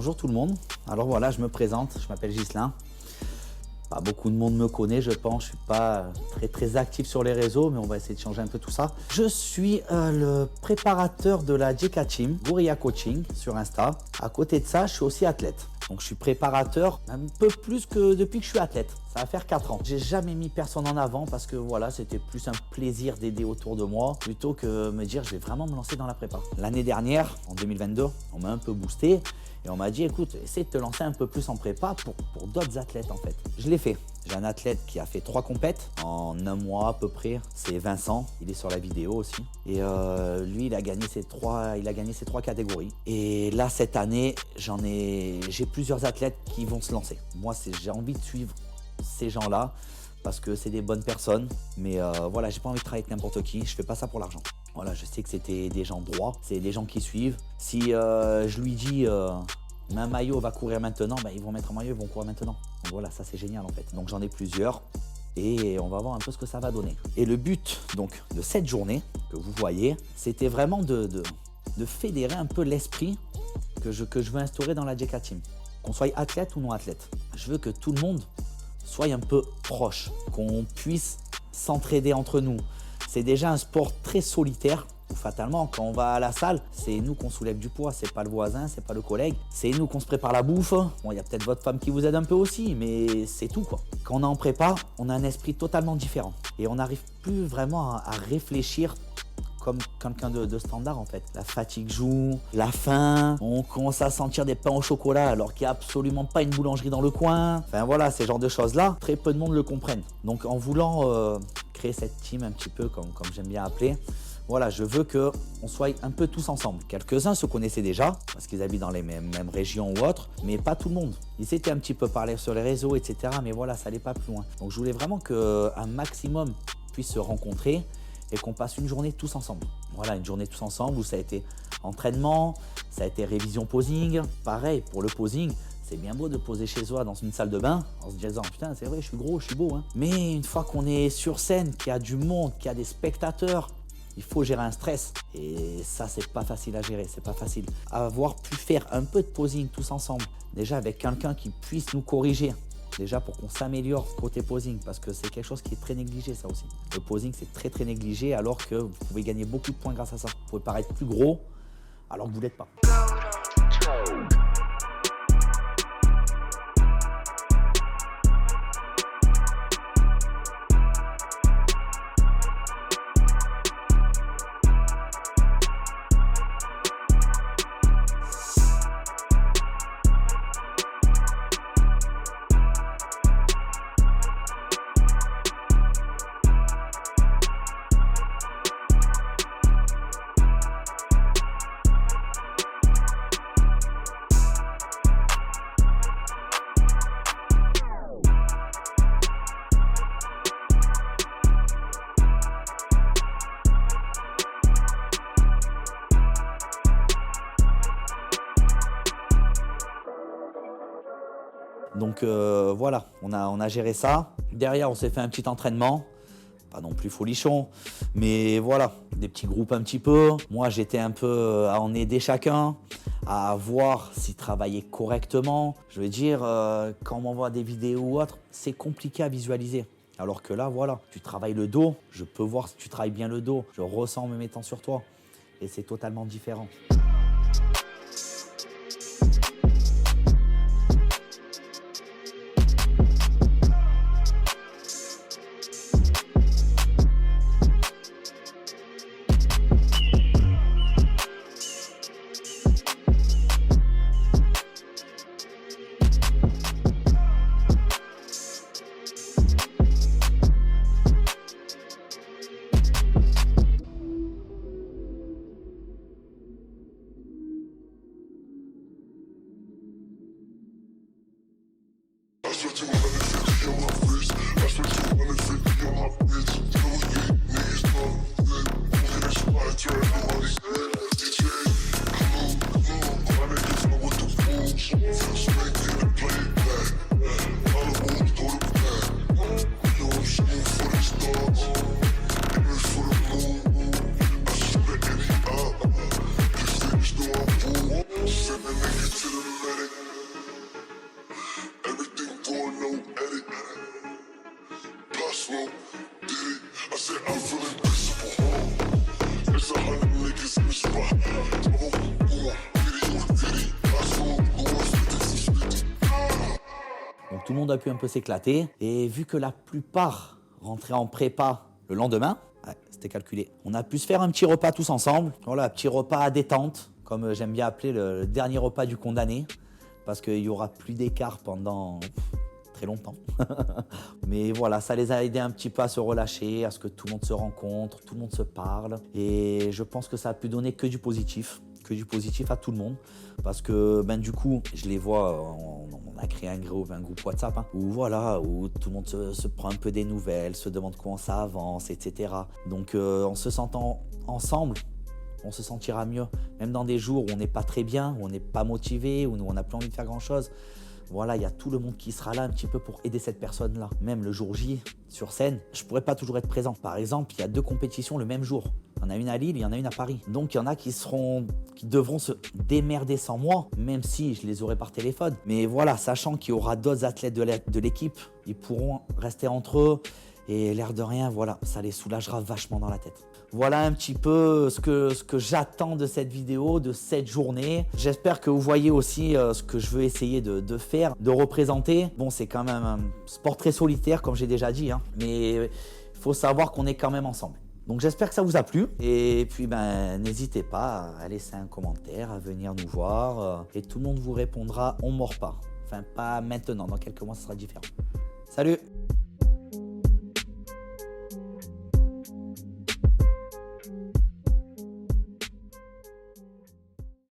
bonjour tout le monde. Alors voilà, je me présente, je m'appelle Ghislain. Pas beaucoup de monde me connaît, je pense. Je suis pas très actif sur les réseaux, mais on va essayer de changer un peu tout ça. Je suis le préparateur de la JK Team, Gorilla Coaching sur Insta. À côté de ça, je suis aussi athlète. Donc je suis préparateur un peu plus que depuis que je suis athlète. Ça va faire 4 ans. J'ai jamais mis personne en avant parce que voilà, c'était plus un plaisir d'aider autour de moi plutôt que me dire je vais vraiment me lancer dans la prépa. L'année dernière, en 2022, on m'a un peu boosté et on m'a dit écoute, essaie de te lancer un peu plus en prépa pour d'autres athlètes en fait. Je l'ai fait. J'ai un athlète qui a fait 3 compètes en un mois à peu près. C'est Vincent, il est sur la vidéo aussi. Et lui, il a gagné ses 3 catégories. Et là, cette année, j'ai plusieurs athlètes qui vont se lancer. Moi, j'ai envie de suivre ces gens-là parce que c'est des bonnes personnes. Mais voilà, j'ai pas envie de travailler avec n'importe qui. Je fais pas ça pour l'argent. Voilà, je sais que c'était des gens droits, c'est des gens qui suivent. Si je lui dis mets un maillot, va courir maintenant, ben, ils vont mettre un maillot, ils vont courir maintenant. Donc voilà, ça c'est génial en fait. Donc j'en ai plusieurs et on va voir un peu ce que ça va donner. Et le but donc de cette journée que vous voyez, c'était vraiment de fédérer un peu l'esprit que je veux instaurer dans la JK Team. Qu'on soit athlète ou non athlète. Je veux que tout le monde soit un peu proche, qu'on puisse s'entraider entre nous. C'est déjà un sport très solitaire. Fatalement, quand on va à la salle, c'est nous qu'on soulève du poids, c'est pas le voisin, c'est pas le collègue, c'est nous qu'on se prépare la bouffe. Bon, il y a peut-être votre femme qui vous aide un peu aussi, mais c'est tout quoi. Quand on est en prépa, on a un esprit totalement différent et on n'arrive plus vraiment à réfléchir comme quelqu'un de standard en fait. La fatigue joue, la faim, on commence à sentir des pains au chocolat alors qu'il n'y a absolument pas une boulangerie dans le coin. Enfin voilà, ces genres de choses-là, très peu de monde le comprennent. Donc en voulant créer cette team un petit peu comme j'aime bien appeler, voilà, je veux qu'on soit un peu tous ensemble. Quelques-uns se connaissaient déjà, parce qu'ils habitent dans les mêmes régions ou autres, mais pas tout le monde. Ils s'étaient un petit peu parlé sur les réseaux, etc. Mais voilà, ça n'allait pas plus loin. Donc je voulais vraiment qu'un maximum puisse se rencontrer et qu'on passe une journée tous ensemble. Voilà, une journée tous ensemble où ça a été entraînement, ça a été révision posing. Pareil, pour le posing, c'est bien beau de poser chez soi dans une salle de bain en se disant putain c'est vrai, je suis gros, je suis beau. Hein. Mais une fois qu'on est sur scène, qu'il y a du monde, qu'il y a des spectateurs, il faut gérer un stress et ça c'est pas facile à gérer, c'est pas facile. Avoir pu faire un peu de posing tous ensemble, déjà avec quelqu'un qui puisse nous corriger, déjà pour qu'on s'améliore côté posing parce que c'est quelque chose qui est très négligé ça aussi. Le posing c'est très négligé alors que vous pouvez gagner beaucoup de points grâce à ça. Vous pouvez paraître plus gros alors que vous l'êtes pas. Donc voilà, on a géré ça. Derrière, on s'est fait un petit entraînement. Pas non plus folichon, mais voilà, des petits groupes un petit peu. Moi, j'étais un peu à en aider chacun, à voir s'ils travaillaient correctement. Je veux dire, quand on m'envoie des vidéos ou autre, c'est compliqué à visualiser. Alors que là, voilà, tu travailles le dos, je peux voir si tu travailles bien le dos. Je ressens en me mettant sur toi et c'est totalement différent. Donc tout le monde a pu un peu s'éclater. Et vu que la plupart rentraient en prépa le lendemain, ouais, c'était calculé. On a pu se faire un petit repas tous ensemble. Voilà, un petit repas à détente, comme j'aime bien appeler le dernier repas du condamné. Parce qu'il n'y aura plus d'écart pendant très longtemps. Mais voilà, ça les a aidés un petit peu à se relâcher, à ce que tout le monde se rencontre, tout le monde se parle. Et je pense que ça a pu donner que du positif à tout le monde. Parce que du coup, je les vois, on a créé un groupe WhatsApp, où voilà, où tout le monde se prend un peu des nouvelles, se demande comment ça avance, etc. Donc en se sentant ensemble, on se sentira mieux. Même dans des jours où on n'est pas très bien, où on n'est pas motivé, où on n'a plus envie de faire grand chose. Voilà, il y a tout le monde qui sera là un petit peu pour aider cette personne-là. Même le jour J, sur scène, je ne pourrais pas toujours être présent. Par exemple, il y a 2 compétitions le même jour. Il y en a une à Lille, il y en a une à Paris. Donc il y en a qui devront se démerder sans moi, même si je les aurai par téléphone. Mais voilà, sachant qu'il y aura d'autres athlètes de l'équipe, ils pourront rester entre eux. Et l'air de rien, voilà, ça les soulagera vachement dans la tête. Voilà un petit peu ce que j'attends de cette vidéo, de cette journée. J'espère que vous voyez aussi ce que je veux essayer de faire, de représenter. Bon, c'est quand même un sport très solitaire, comme j'ai déjà dit, mais il faut savoir qu'on est quand même ensemble. Donc j'espère que ça vous a plu. Et puis n'hésitez pas à laisser un commentaire, à venir nous voir. Et tout le monde vous répondra, on ne mord pas. Enfin, pas maintenant, dans quelques mois, ce sera différent. Salut!